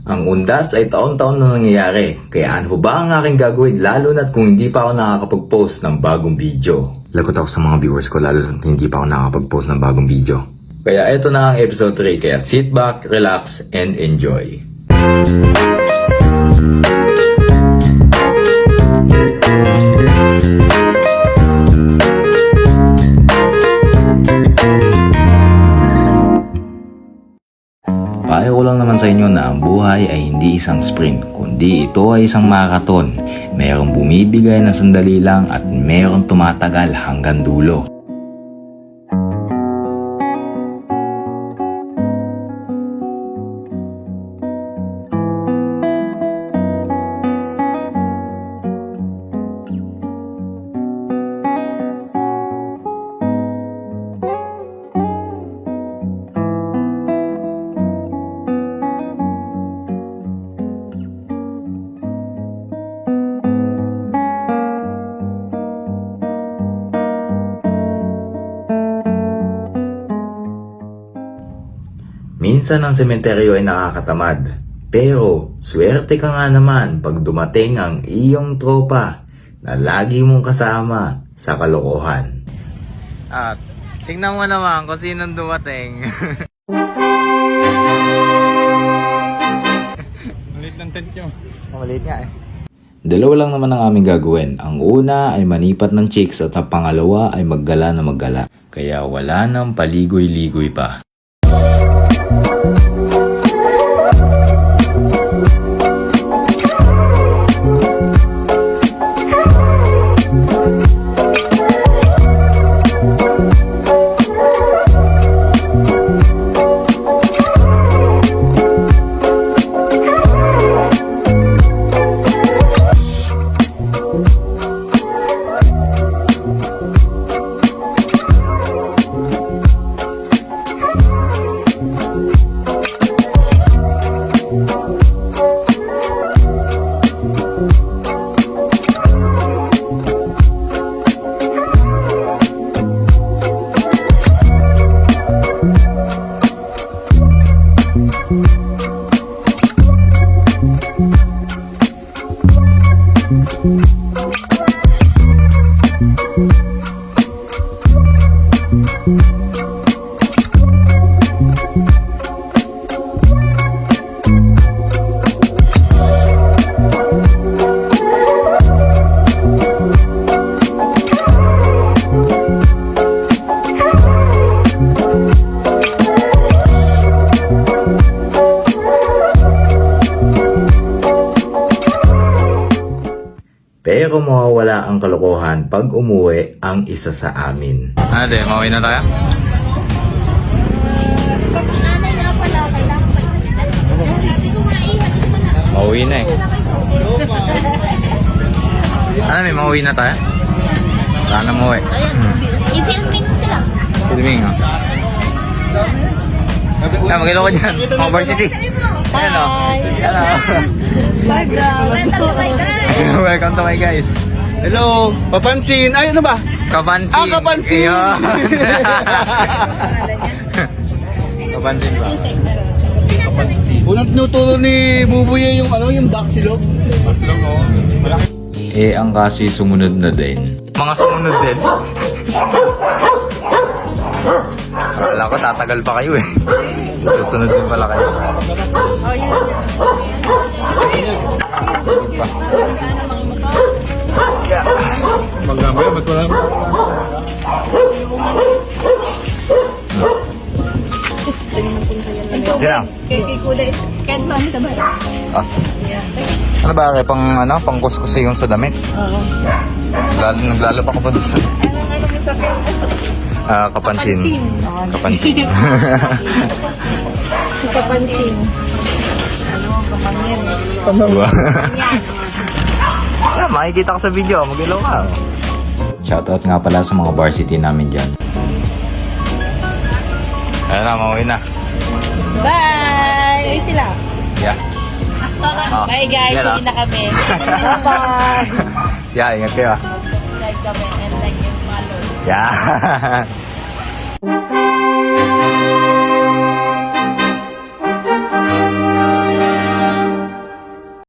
Ang undas ay taon-taon na nangyayari, kaya ano ba ang aking gagawin lalo na't kung hindi pa ako nakakapag-post ng bagong video? Lagot ako sa mga viewers ko lalo na't hindi pa ako nakakapag-post ng bagong video. Kaya eto na ang episode 3, kaya sit back, relax, and enjoy. Payo ko lang naman sa inyo na ang buhay ay hindi isang sprint, kundi ito ay isang marathon. Merong bumibigay ng sandali lang at merong tumatagal hanggang dulo. Minsan ang sementeryo ay nakakatamad, pero swerte ka nga naman pag dumating ang iyong tropa na lagi mong kasama sa kalokohan. At tingnan mo naman kung sinong dumating. Maliit ng tent nyo. Maliit nga eh. Dalawa lang naman ang aming gagawin. Ang una ay manipat ng chicks at ang pangalawa ay maggala na maggala. Kaya wala nang paligoy-ligoy pa. Pero mawawala ang kalokohan pag umuwi ang isa sa amin. Ate, mauwi na tayo? Nanay nga pala, kailangan pa ihatid. Sabi ko nga ihatid mo na. Mauwi na eh. Ano, may mauwi na tayo? Wala na mauwi. I-filming mo sila. Filming ha? Mag-ilo ko dyan. Mga varsity. Ayan o. Hello. Welcome to my guys. Welcome to my guys. Hello! Papansin! Ay, ano ba? Kapansin. Ah, kapansin! Iyo. Kapansin ba? Unang tinuturo ni Bubuye yung ano, yung backsilog. Backsilog, oo. Malaki. Eh, ang kasi sumunod na din. Mga sumunod din? Akala ko tatagal pa kayo eh. Susunod din pala kayo. Oh, yun. Maggamay, ba't wala? Sino? Kay kulay. Kahit mami ka ba? Ah. Ano ba kaya pang kuskus yung sa damit? Oo. Naglalo pa ko pa doon sa... Ano mo sa Facebook? Kapansin. Kapansin. Si Kapansin. Ano, kamangyan. Diba? Makikita ka sa video, mag-ilaw ka. Shoutout nga pala sa mga varsity namin dyan. Ayun na, mauwi na. Bye! Ay sila. Yeah. Bye guys, Yan, hindi na kami. Bye-bye. Yeah, ingat kayo. Like kami and like and follow. Yeah.